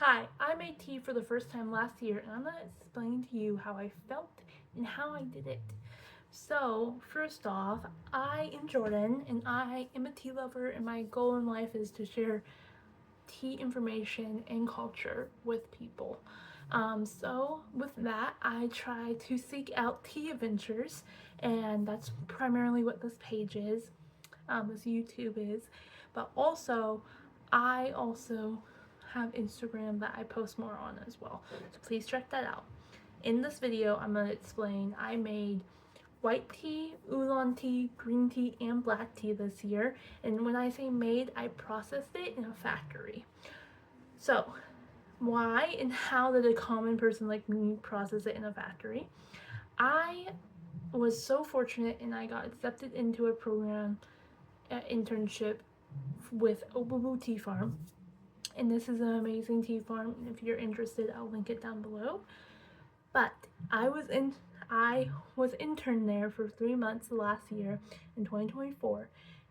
Hi, I made tea for the first time last year and I'm going to explain to you how I felt and how I did it. So, first off, I am Jordan and I am a tea lover, and my goal in life is to share tea information and culture with people. So with that, I try to seek out tea adventures, and that's primarily what this page is, this YouTube is. But also, I also have Instagram that I post more on as well. So please check that out. In this video, I'm going to explain I made white tea, oolong tea, green tea, and black tea this year. And when I say made, I processed it in a factory. So, why and how did a common person like me process it in a factory? I was so fortunate and I got accepted into a program, internship with Obubu Tea Farm. And this is an amazing tea farm. If you're interested, I'll link it down below. But I was interned there for 3 months last year in 2024,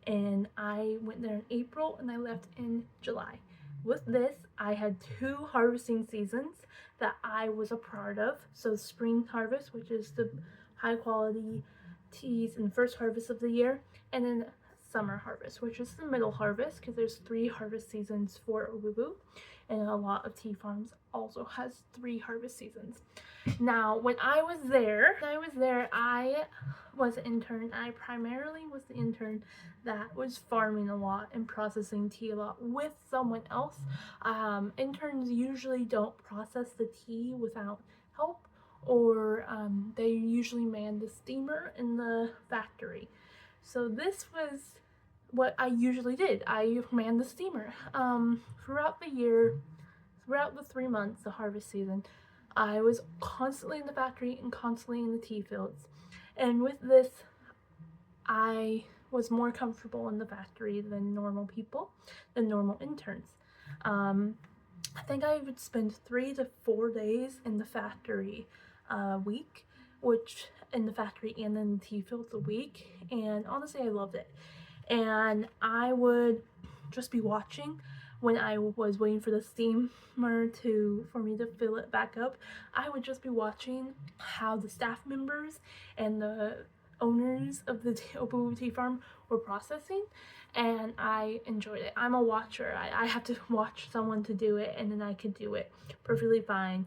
and I went there in April and I left in July. With this, I had 2 harvesting seasons that I was a part of. So spring harvest, which is the high quality teas and first harvest of the year, and then summer harvest, which is the middle harvest, because there's 3 harvest seasons for Obubu, and a lot of tea farms also has 3 harvest seasons. Now, when I was there, I was an intern. I primarily was the intern that was farming a lot and processing tea a lot with someone else. Interns usually don't process the tea without help, or they usually man the steamer in the factory. So this was what I usually did. I manned the steamer. Throughout the year, throughout the 3 months, the harvest season, I was constantly in the factory and constantly in the tea fields. And with this, I was more comfortable in the factory than normal people, than normal interns. I think I would spend 3 to 4 days in the factory a week, which in the factory and in the tea fields a week. And honestly, I loved it. And I would just be watching when I was waiting for the steamer for me to fill it back up. I would just be watching how the staff members and the owners of the Obu Tea Farm were processing, and I enjoyed it. I'm a watcher. I have to watch someone to do it, and then I could do it perfectly fine,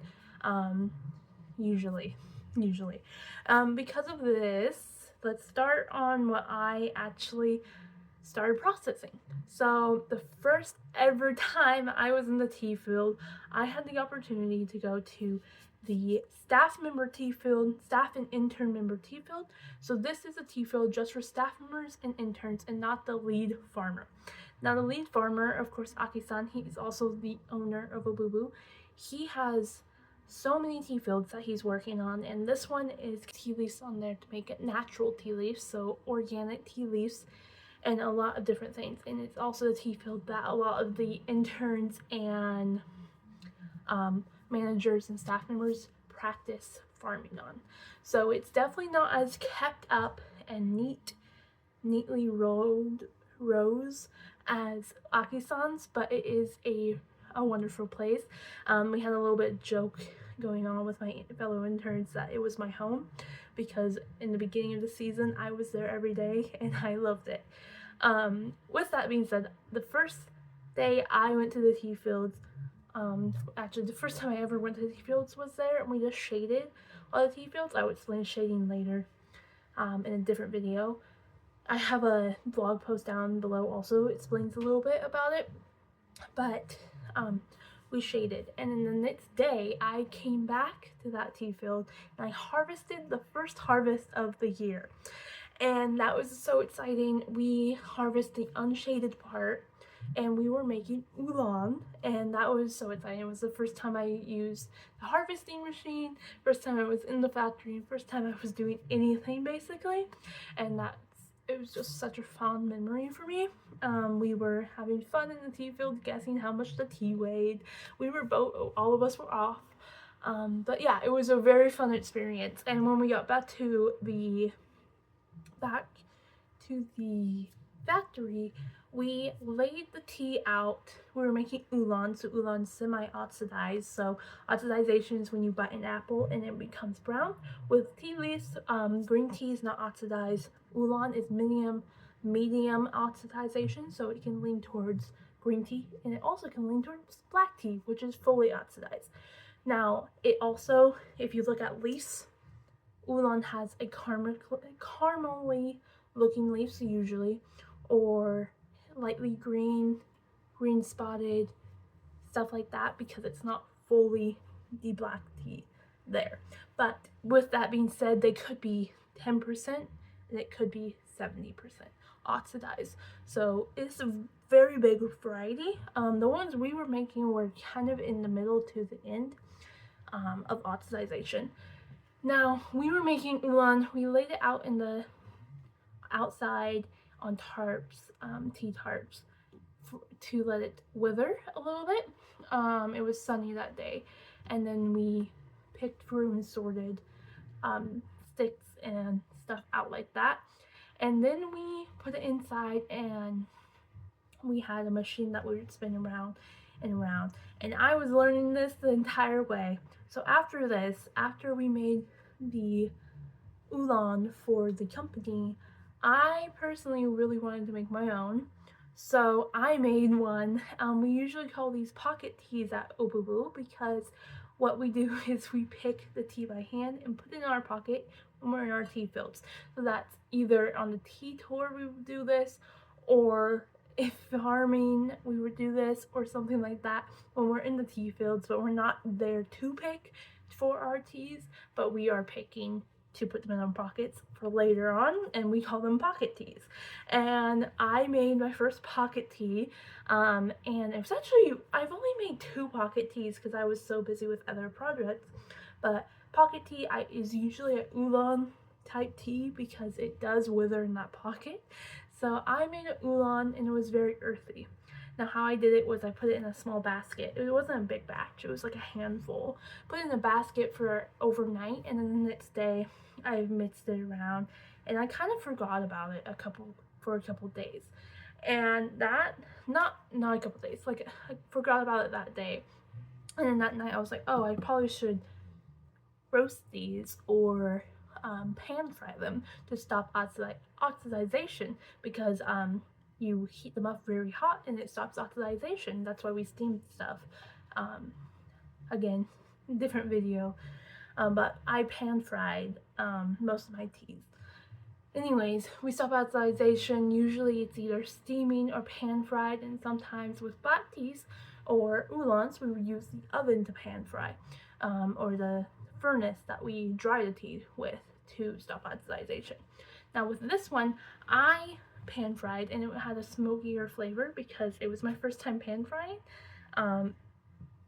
usually. Because of this, let's start on what I actually started processing. So the first ever time I was in the tea field, I had the opportunity to go to the staff and intern member tea field. So this is a tea field just for staff members and interns, and not the lead farmer. Now the lead farmer, of course, Aki-san, he is also the owner of Obubu. He has so many tea fields that he's working on, and this one is tea leaves on there to make it natural tea leaves, so organic tea leaves, and a lot of different things. And it's also the tea field that a lot of the interns and managers and staff members practice farming on. So it's definitely not as kept up and neatly rolled rows as Aki-san's, but it is a wonderful place. We had a little bit of joke going on with my fellow interns that it was my home, because in the beginning of the season I was there every day and I loved it. With that being said, the first day I went to the tea fields, actually the first time I ever went to the tea fields was there, and we just shaded all the tea fields. I would explain shading later in a different video. I have a blog post down below also explains a little bit about it, but we shaded, and then the next day I came back to that tea field and I harvested the first harvest of the year, and that was so exciting. We harvested the unshaded part and we were making oolong, and that was so exciting. It was the first time I used the harvesting machine, first time I was in the factory, first time I was doing anything basically, and it was just such a fond memory for me. We were having fun in the tea field, guessing how much the tea weighed. All of us were off. But yeah, it was a very fun experience. And when we got back to the factory, we laid the tea out. We were making oolong, so oolong is semi-oxidized. So oxidization is when you bite an apple and it becomes brown. With tea leaves, green tea is not oxidized. Oolong is medium oxidization, so it can lean towards green tea, and it also can lean towards black tea, which is fully oxidized. Now, it also, if you look at leaves, oolong has a caramely looking leaves usually, or lightly green, green spotted, stuff like that, because it's not fully the black tea there. But with that being said, they could be 10% and it could be 70% oxidized. So it's a very big variety. The ones we were making were kind of in the middle to the end of oxidization. Now, we were making oolong. We laid it out in the outside on tarps, tea tarps, to let it wither a little bit. It was sunny that day, and then we picked through and sorted sticks and stuff out like that. And then we put it inside, and we had a machine that would spin around and around. And I was learning this the entire way. So after this, after we made the oolong for the company, I personally really wanted to make my own. So I made one. We usually call these pocket teas at Obubu because what we do is we pick the tea by hand and put it in our pocket when we're in our tea fields. So that's either on the tea tour we would do this, or if farming we would do this, or something like that when we're in the tea fields, but we're not there to pick for our teas, but we are picking to put them in our pockets for later on, and we call them pocket teas. And I made my first pocket tea, and it was actually, I've only made 2 pocket teas because I was so busy with other projects, but pocket tea is usually an oolong type tea because it does wither in that pocket. So I made an oolong, and it was very earthy. Now how I did it was I put it in a small basket. It wasn't a big batch, it was like a handful. Put it in a basket for overnight, and then the next day I mixed it around, and I kind of forgot about it for a couple days. And that, not a couple days, like I forgot about it that day. And then that night I was like, oh, I probably should roast these or pan fry them to stop oxidization, because you heat them up very hot and it stops oxidization. That's why we steam stuff. Again, different video, but I pan fried most of my teas. Anyways, we stop oxidization. Usually it's either steaming or pan fried, and sometimes with black teas or oolongs we would use the oven to pan fry, or the furnace that we dry the tea with to stop oxidization. Now with this one, I pan fried, and it had a smokier flavor because it was my first time pan frying.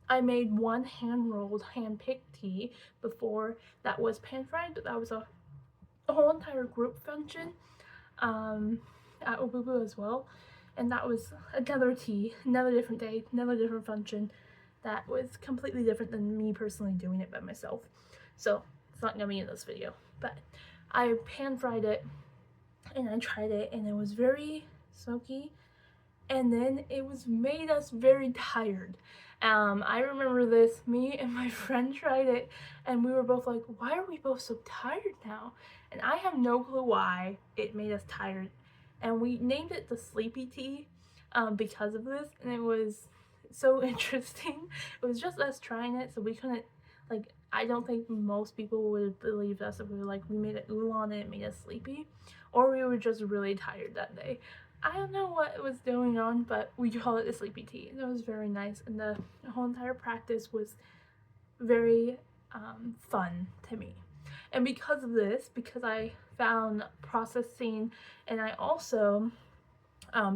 I made one hand-rolled, hand-picked tea before that was pan fried, but that was a whole entire group function at Obubu as well, and that was another tea, another different day, another different function that was completely different than me personally doing it by myself. So it's not gonna be in this video, but I pan fried it and I tried it, and it was very smoky, and then it made us very tired. I remember this, me and my friend tried it, and we were both like, why are we both so tired now? And I have no clue why it made us tired. And we named it the sleepy tea because of this, and it was so interesting. It was just us trying it, so we couldn't, like, I don't think most people would have believed us if we were like, we made an oolong and it made us sleepy, or we were just really tired that day. I don't know what was going on, but we call it the sleepy tea, and it was very nice, and the whole entire practice was very fun to me. And because of this, because I found processing, and I also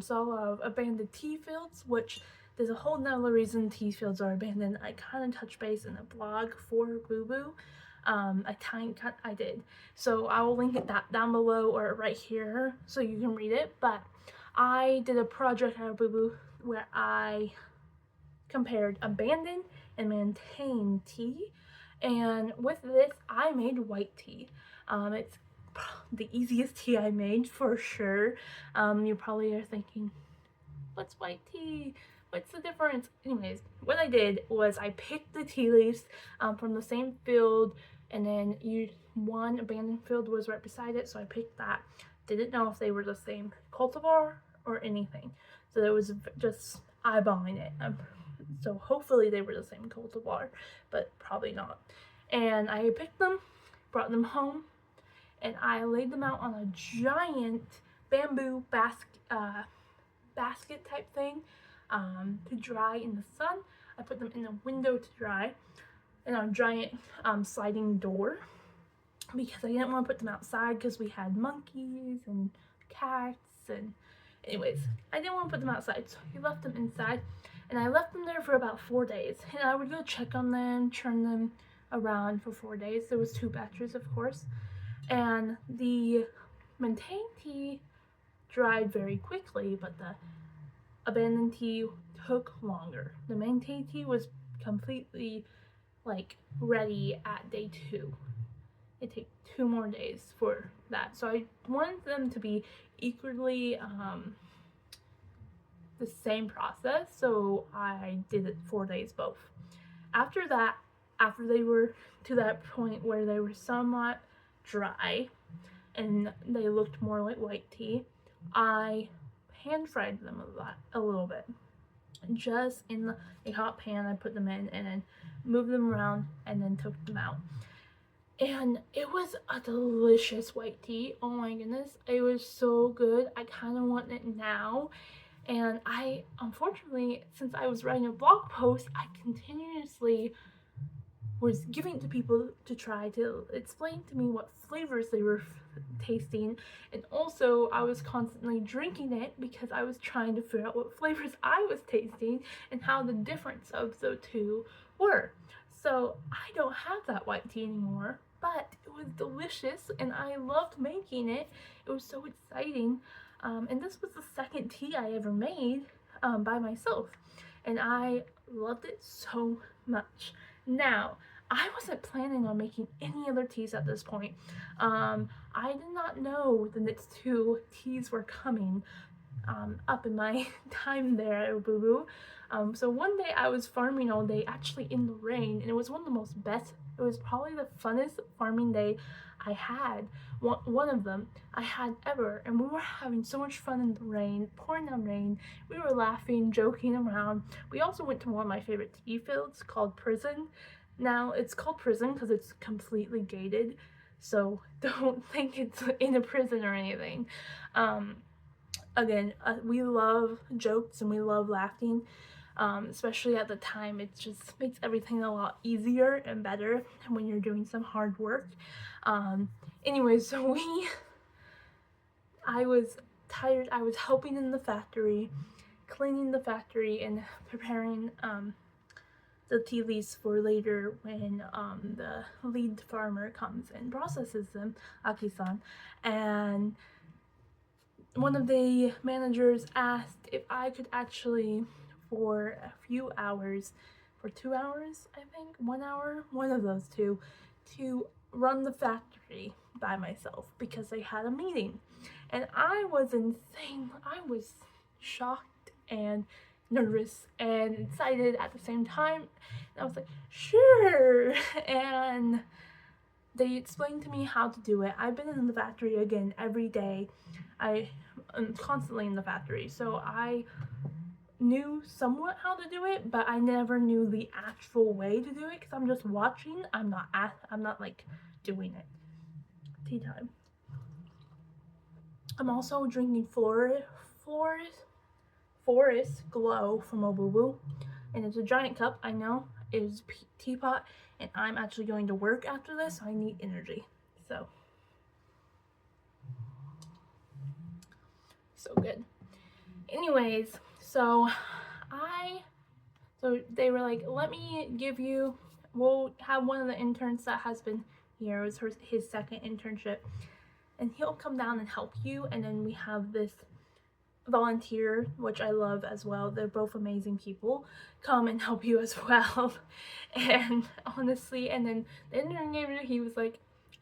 saw a lot of abandoned tea fields, which there's a whole nother reason tea fields are abandoned. I kind of touched base in a blog for Boo Boo. I did. So I will link it down below or right here so you can read it. But I did a project at Boo Boo where I compared abandoned and maintained tea. And with this, I made white tea. It's the easiest tea I made for sure. You probably are thinking, what's white tea? What's the difference? Anyways, what I did was I picked the tea leaves from the same field, and then one abandoned field was right beside it, so I picked that. Didn't know if they were the same cultivar or anything, so it was just eyeballing it. So hopefully they were the same cultivar, but probably not. And I picked them, brought them home, and I laid them out on a giant bamboo basket type thing to dry in the sun. I put them in a window to dry and on a giant sliding door because I didn't want to put them outside because we had monkeys and cats, and anyways, I didn't want to put them outside, so I left them inside, and I left them there for about 4 days, and I would go check on them, turn them around for 4 days. There was 2 batches, of course, and the maintain tea dried very quickly, but the abandoned tea took longer. The maintain tea was completely like ready at day 2. It took 2 more days for that, so I wanted them to be equally the same process, so I did it 4 days both. After that, after they were to that point where they were somewhat dry and they looked more like white tea, I hand fried them a little bit. Just in a hot pan, I put them in and then moved them around and then took them out. And it was a delicious white tea. Oh my goodness, it was so good. I kind of want it now. And I, unfortunately, since I was writing a blog post, I continuously was giving it to people to try to explain to me what flavors they were tasting, and also I was constantly drinking it because I was trying to figure out what flavors I was tasting and how the difference of the two were. So I don't have that white tea anymore, but it was delicious and I loved making it. It was so exciting, and this was the second tea I ever made by myself, and I loved it so much. Now, I wasn't planning on making any other teas at this point. I did not know the next 2 teas were coming up in my time there at Boo Boo. So one day I was farming all day, actually in the rain, and it was one of the it was probably the funnest farming day I had, one of them I had ever, and we were having so much fun in the rain, pouring down rain. We were laughing, joking around. We also went to one of my favorite tea fields called Prison. Now, it's called Prison because it's completely gated, so don't think it's in a prison or anything. Again, we love jokes and we love laughing, especially at the time. It just makes everything a lot easier and better when you're doing some hard work. Anyway, so I was tired. I was helping in the factory, cleaning the factory and preparing the tea leaves for later when the lead farmer comes and processes them, Aki-san. And one of the managers asked if I could actually, for a few hours, for 2 hours, I think, 1 hour, one of those two, to run the factory by myself because they had a meeting. And I was insane. I was shocked and nervous and excited at the same time. And I was like, sure. And they explained to me how to do it. I've been in the factory again every day. I'm constantly in the factory, so I knew somewhat how to do it, but I never knew the actual way to do it because I'm just watching. I'm not like doing it. Tea time. I'm also drinking Forest Glow from Obubu, and it's a giant cup. I know it is a teapot, and I'm actually going to work after this, so I need energy. So good. Anyways, so they were like, let me give you, we'll have one of the interns that has been here, it was his second internship, and he'll come down and help you. And then we have this volunteer, which I love as well. They're both amazing people, come and help you as well. And honestly, and then the intern gave it, he was like,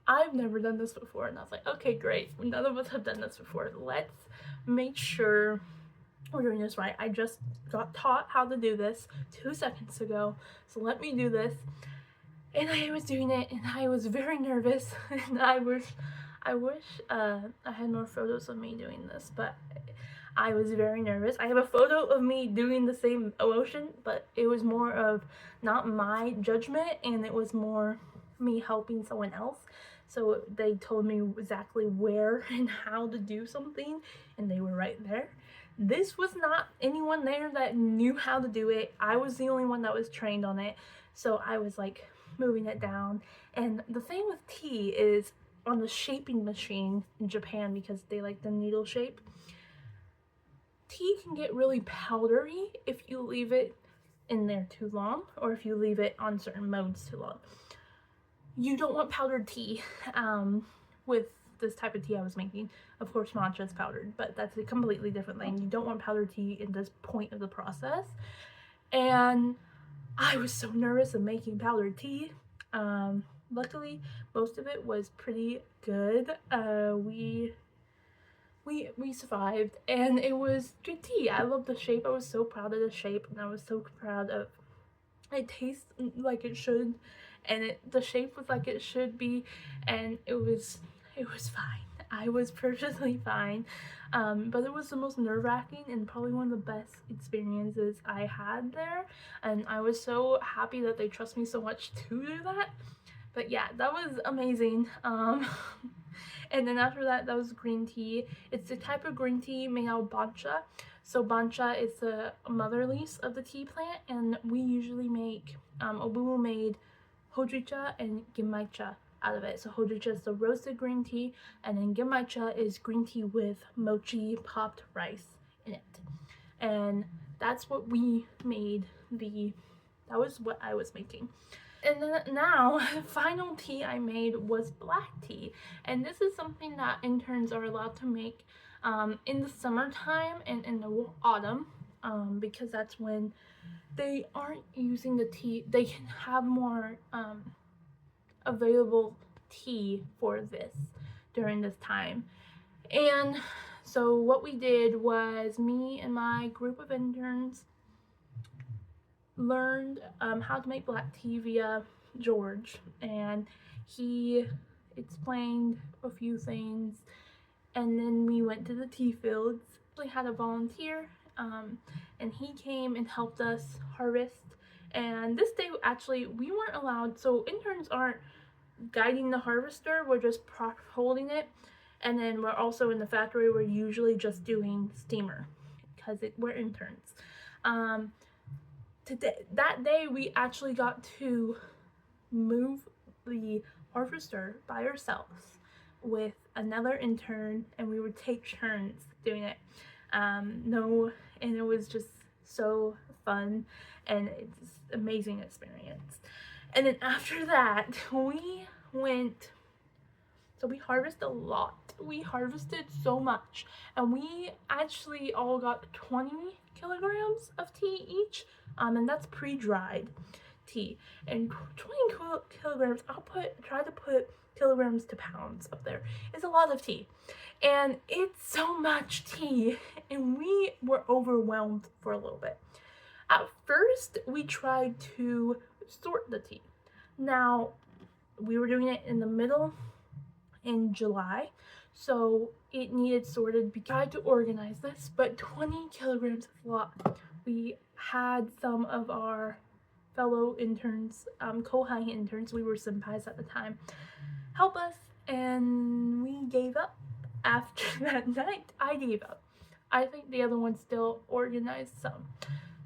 I've never done this before. And I was like, okay, great. None of us have done this before. Let's make sure we're doing this right. I just got taught how to do this 2 seconds ago. So let me do this. And I was doing it and I was very nervous. And I wish I had more photos of me doing this, but I was very nervous. I have a photo of me doing the same motion, but it was more of not my judgment, and it was more me helping someone else. So they told me exactly where and how to do something, and they were right there. This was not anyone there that knew how to do it. I was the only one that was trained on it. So I was like moving it down. And the thing with tea is on the shaping machine in Japan, because they like the needle shape, tea can get really powdery if you leave it in there too long, or if you leave it on certain modes too long. You don't want powdered tea with this type of tea I was making. Of course, matcha is powdered, but that's a completely different thing. You don't want powdered tea in this point of the process. And I was so nervous of making powdered tea. Luckily, most of it was pretty good. We survived, and it was good tea. I love the shape. I was so proud of the shape, and I was so proud of it. Tastes like it should, and the shape was like it should be, and it was fine. I was perfectly fine, but it was the most nerve-wracking and probably one of the best experiences I had there, and I was so happy that they trust me so much to do that. But yeah, that was amazing. And then after that, that was green tea. It's a type of green tea made out of bancha. So bancha is the mother leaves of the tea plant, and we usually make Obumu made hojicha and genmaicha out of it. So hojicha is the roasted green tea, and then genmaicha is green tea with mochi popped rice in it. And that's what we made. That was what I was making. And then now, the final tea I made was black tea. And this is something that interns are allowed to make in the summertime and in the autumn, because that's when they aren't using the tea. They can have more available tea for this during this time. And so what we did was, me and my group of interns learned how to make black tea via George, and he explained a few things, and then we went to the tea fields. We had a volunteer, and he came and helped us harvest. And this day, actually, we weren't allowed, so interns aren't guiding the harvester, we're just holding it. And then we're also in the factory, we're usually just doing steamer because we're interns. That day we actually got to move the harvester by ourselves with another intern, and we would take turns doing it. And it was just so fun, and it's an amazing experience. And then after that, we harvested a lot. We harvested so much, and we actually all got 20 kilograms of tea each, and that's pre-dried tea. And 20 kilograms, try to put kilograms to pounds up there. It's a lot of tea, and it's so much tea, and we were overwhelmed for a little bit. At first, we tried to sort the tea. Now, we were doing it in the middle in July, so it needed sorted. We tried to organize this, but 20 kilograms is a lot. We had some of our fellow interns, Kohai interns, we were senpais at the time, help us, and we gave up. After that night, I gave up. I think the other one still organized some,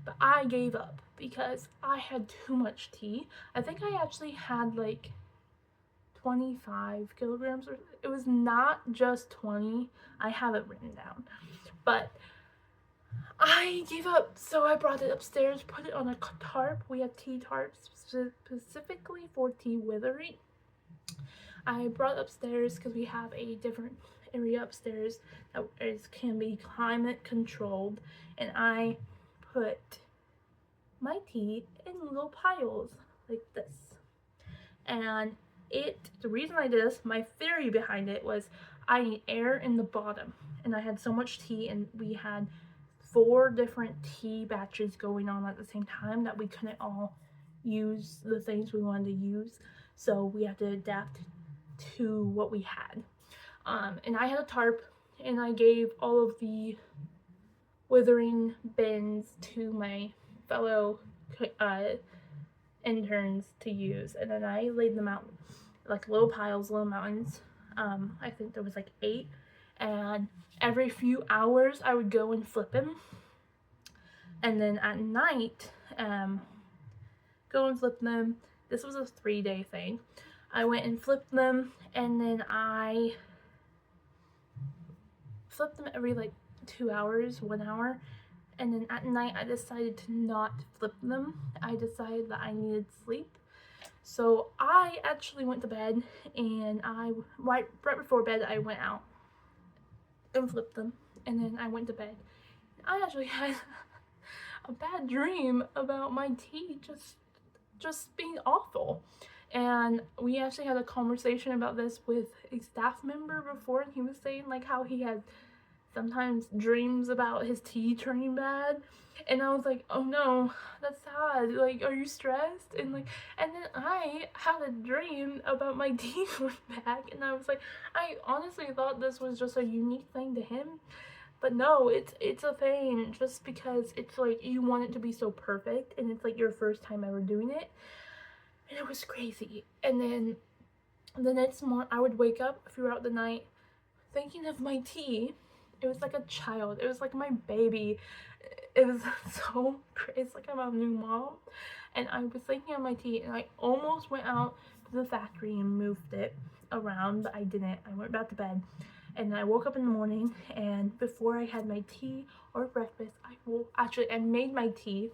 but I gave up because I had too much tea. I think I actually had like 25 kilograms, or it was not just 20. I have it written down, but I gave up. So I brought it upstairs, put it on a tarp. We have tea tarps specifically for tea withering. I brought it upstairs because we have a different area upstairs that can be climate controlled, and I put my tea in little piles like this. And The reason I did this, my theory behind it was I need air in the bottom, and I had so much tea, and we had 4 different tea batches going on at the same time that we couldn't all use the things we wanted to use, so we had to adapt to what we had. And I had a tarp, and I gave all of the withering bins to my fellow interns to use, and then I laid them out like little piles, little mountains. I think there was like 8, and every few hours I would go and flip them, and then at night go and flip them. This was a 3-day thing. I went and flipped them, and then I flipped them every like 2 hours, 1 hour, and then at night I decided to not flip them. I decided that I needed sleep. So I actually went to bed, and right before bed I went out and flipped them, and then I went to bed. I actually had a bad dream about my tea just being awful. And we actually had a conversation about this with a staff member before, and he was saying like how he had sometimes dreams about his tea turning bad, and I was like, oh no, that's sad, like, are you stressed? And then I had a dream about my tea going bad, and I was like, I honestly thought this was just a unique thing to him, but no, it's a thing, just because it's like you want it to be so perfect, and it's like your first time ever doing it, and it was crazy. And then the next morning I would wake up throughout the night thinking of my tea. It was like a child. It was like my baby. It was so crazy. It's like I'm a new mom. And I was thinking of my tea, and I almost went out to the factory and moved it around, but I didn't. I went back to bed. And I woke up in the morning, and before I had my tea or breakfast, I made my tea,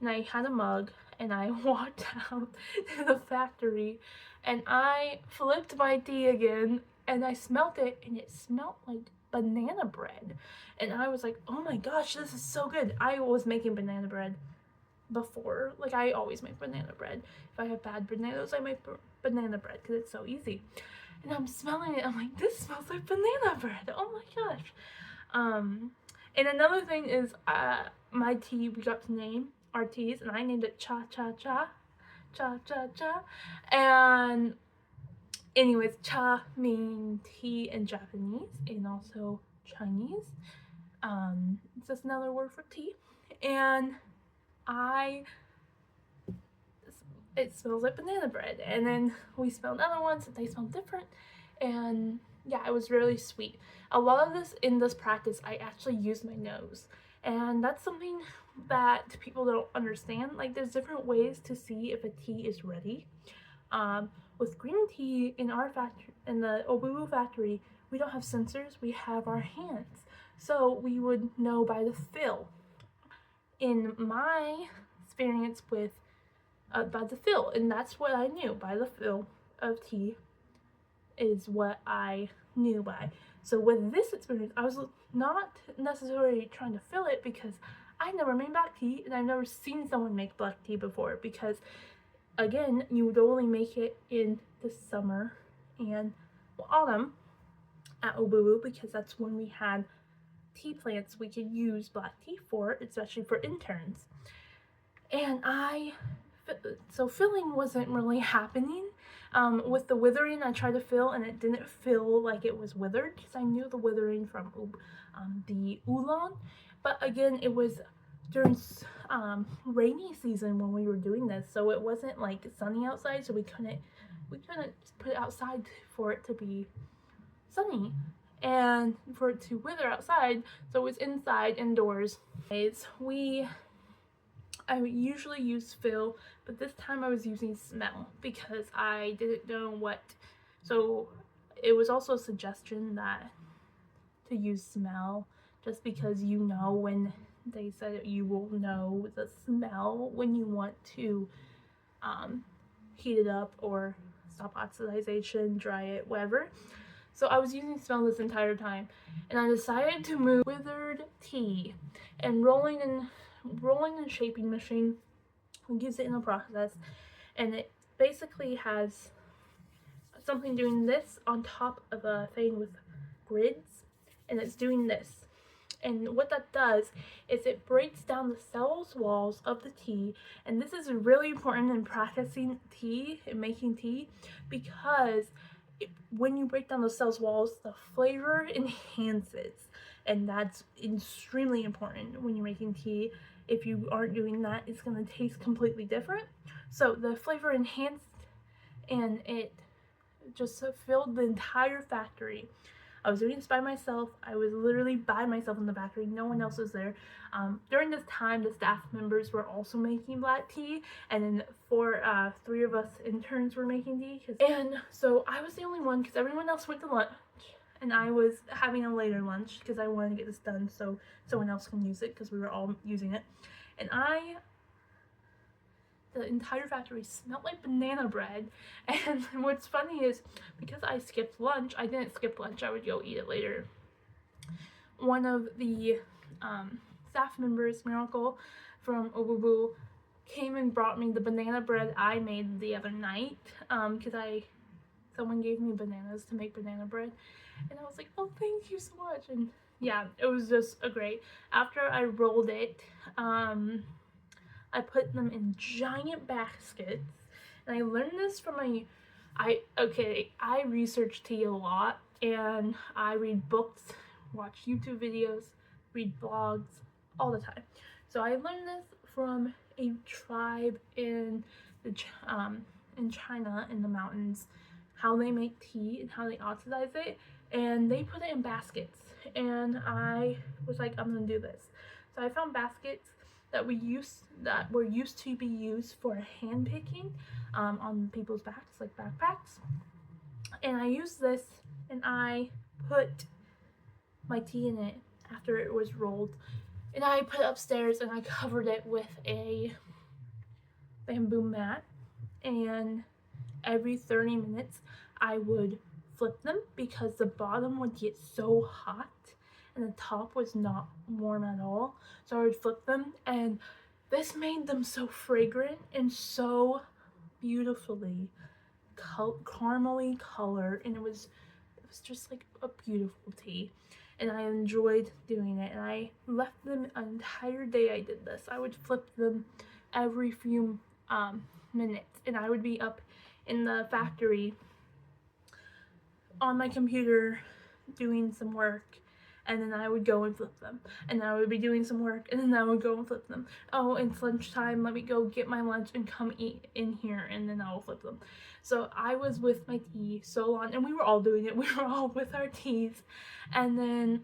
and I had a mug, and I walked out to the factory, and I flipped my tea again, and I smelled it, and it smelled like banana bread, and I was like, oh my gosh, this is so good. I was making banana bread before, like I always make banana bread. If I have bad bananas, I make banana bread because it's so easy. And I'm smelling it, I'm like, this smells like banana bread, oh my gosh. And another thing is my tea, we got to name our teas, and I named it Cha Cha Cha, Cha Cha Cha. And anyways, cha means tea in Japanese and also Chinese. It's just another word for tea. And it smells like banana bread. And then we smelled other ones, and they smelled different. And yeah, it was really sweet. A lot of this in this practice, I actually use my nose. And that's something that people don't understand. Like, there's different ways to see if a tea is ready. With green tea in our factory, in the Obubu factory, we don't have sensors, we have our hands. So we would know by the feel. In my experience with, by the feel, and that's what I knew, by the feel of tea is what I knew by. So with this experience, I was not necessarily trying to feel it, because I never made black tea, and I've never seen someone make black tea before, because again, you would only make it in the summer and autumn at Obubu, because that's when we had tea plants we could use black tea for, especially for interns. And so filling wasn't really happening. With the withering, I tried to fill, and it didn't feel like it was withered, because I knew the withering from the oolong. But again, it was during rainy season when we were doing this, so it wasn't like sunny outside, so we couldn't put it outside for it to be sunny and for it to wither outside, so it was inside, indoors. I usually use fill, but this time I was using smell because I didn't know what. So it was also a suggestion that to use smell, just because you know, when they said you will know the smell when you want to heat it up or stop oxidization, dry it, whatever. So I was using smell this entire time, and I decided to move withered tea and rolling and shaping machine. We use it in the process, and it basically has something doing this on top of a thing with grids, and it's doing this. And what that does is it breaks down the cell's walls of the tea, and this is really important in practicing tea and making tea, because when you break down the cell's walls, the flavor enhances, and that's extremely important when you're making tea. If you aren't doing that, it's going to taste completely different. So the flavor enhanced, and it just filled the entire factory. I was doing this by myself. I was literally by myself in the factory. No one else was there. During this time, the staff members were also making black tea, and then three of us interns were making tea. And so I was the only one because everyone else went to lunch, and I was having a later lunch because I wanted to get this done so someone else can use it because we were all using it. And the entire factory smelled like banana bread. And what's funny is, because I skipped lunch, I didn't skip lunch, I would go eat it later. One of the staff members, Miracle from Obubu, came and brought me the banana bread I made the other night, because someone gave me bananas to make banana bread, and I was like, oh, thank you so much. And yeah, it was just a great. After I rolled it, I put them in giant baskets, and I learned this from I research tea a lot, and I read books, watch YouTube videos, read blogs all the time. So I learned this from a tribe in China, in the mountains, how they make tea and how they oxidize it, and they put it in baskets. And I was like, I'm gonna do this. So I found baskets that were used to be used for hand picking on people's backs, like backpacks. And I used this, and I put my tea in it after it was rolled, and I put it upstairs, and I covered it with a bamboo mat, and every 30 minutes I would flip them because the bottom would get so hot and the top was not warm at all. So I would flip them, and this made them so fragrant and so beautifully caramely colored, and it was just like a beautiful tea, and I enjoyed doing it. And I left them an entire day. I did this. I would flip them every few minutes, and I would be up in the factory on my computer doing some work, and then I would go and flip them, and I would be doing some work, and then I would go and flip them. Oh, it's lunchtime, let me go get my lunch and come eat in here, and then I will flip them. So I was with my tea so long, and we were all doing it. We were all with our teas, and then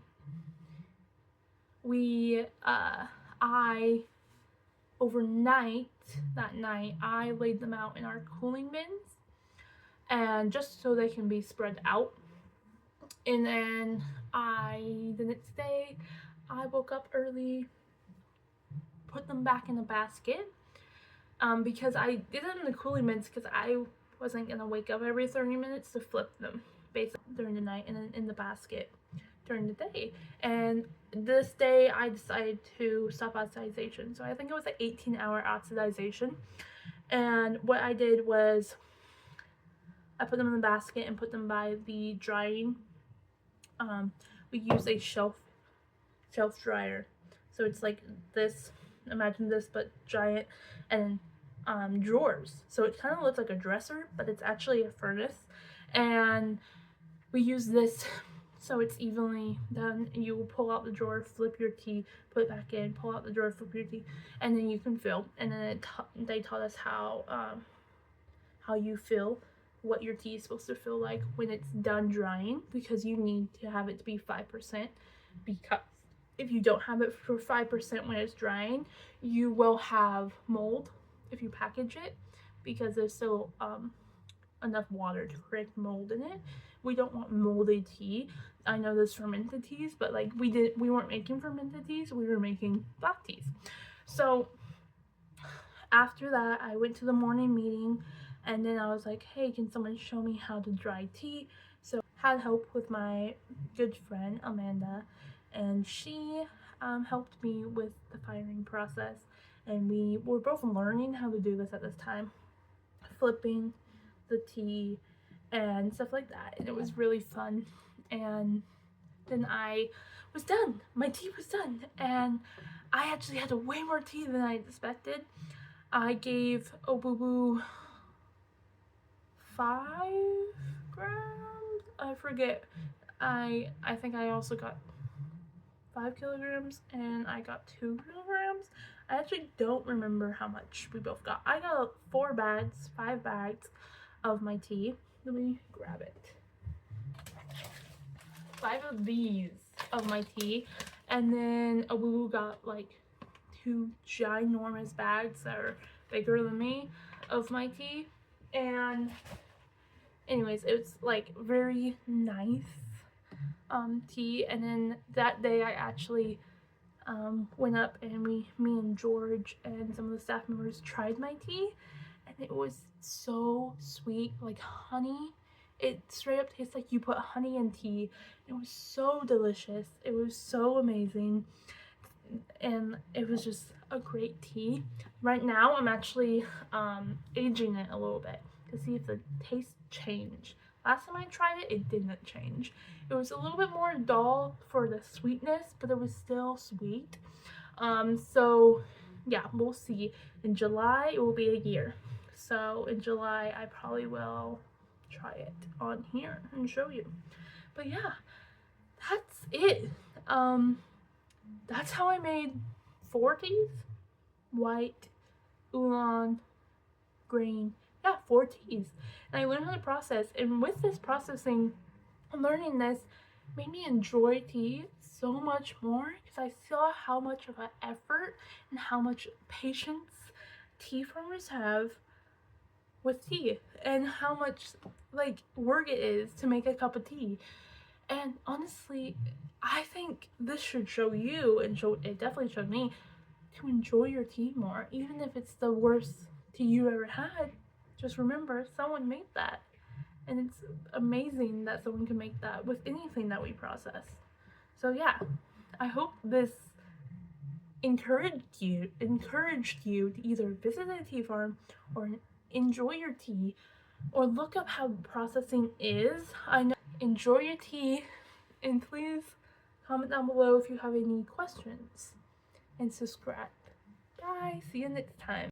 overnight, that night, I laid them out in our cooling bins, and just so they can be spread out. And then the next day, I woke up early, put them back in a basket, because I did it in the cooling bins because I wasn't gonna wake up every 30 minutes to flip them, basically during the night, and then in the basket during the day. And this day I decided to stop oxidization, so I think it was an 18-hour oxidization. And what I did was I put them in the basket and put them by the drying. We use a shelf dryer, so it's like this, imagine this, but giant, and drawers, so it kind of looks like a dresser, but it's actually a furnace. And we use this so it's evenly done. You will pull out the drawer, flip your tea, put it back in, pull out the drawer, flip your tea, and then you can fill. And then they taught us how you fill, what your tea is supposed to feel like when it's done drying, because you need to have it to be 5%, because if you don't have it for 5% when it's drying, you will have mold if you package it, because there's still enough water to create mold in it. We don't want moldy tea. I know there's fermented teas, but like we weren't making fermented teas, we were making black teas. So after that, I went to the morning meeting, and then I was like, hey, can someone show me how to dry tea? So I had help with my good friend Amanda, and she helped me with the firing process, and we were both learning how to do this at this time, flipping the tea and stuff like that, and it was really fun. And then I was done. My tea was done, and I actually had way more tea than I expected. I gave Obubu 5 grams. I forget. I think I also got 5 kilograms, and I got 2 kilograms. I actually don't remember how much we both got. I got 5 bags of my tea. Let me grab it. 5 of these of my tea, and then Abu got like 2 ginormous bags that are bigger than me of my tea. And anyways, it was like very nice tea. And then that day I actually went up and me and George and some of the staff members tried my tea, and it was so sweet, like honey. It straight up tastes like you put honey in tea. It was so delicious. It was so amazing, and it was just a great tea. Right now I'm actually aging it a little bit to see if the taste changed. Last time I tried it, it didn't change. It was a little bit more dull for the sweetness, but it was still sweet. So yeah, we'll see. In July, it will be a year. So in July, I probably will try it on here and show you. But yeah, that's it. That's how I made 4 teas. White, oolong, green. Yeah, 4 teas. And I learned how to process. And with this processing, learning this made me enjoy tea so much more, because I saw how much of an effort and how much patience tea farmers have with tea, and how much like work it is to make a cup of tea. And honestly, I think this should show you, and it definitely showed me, to enjoy your tea more. Even if it's the worst tea you ever had, just remember someone made that. And it's amazing that someone can make that with anything that we process. So yeah, I hope this encouraged you to either visit a tea farm or enjoy your tea, or look up how processing is. I know. Enjoy your tea, and please comment down below if you have any questions, and subscribe. Bye, see you next time.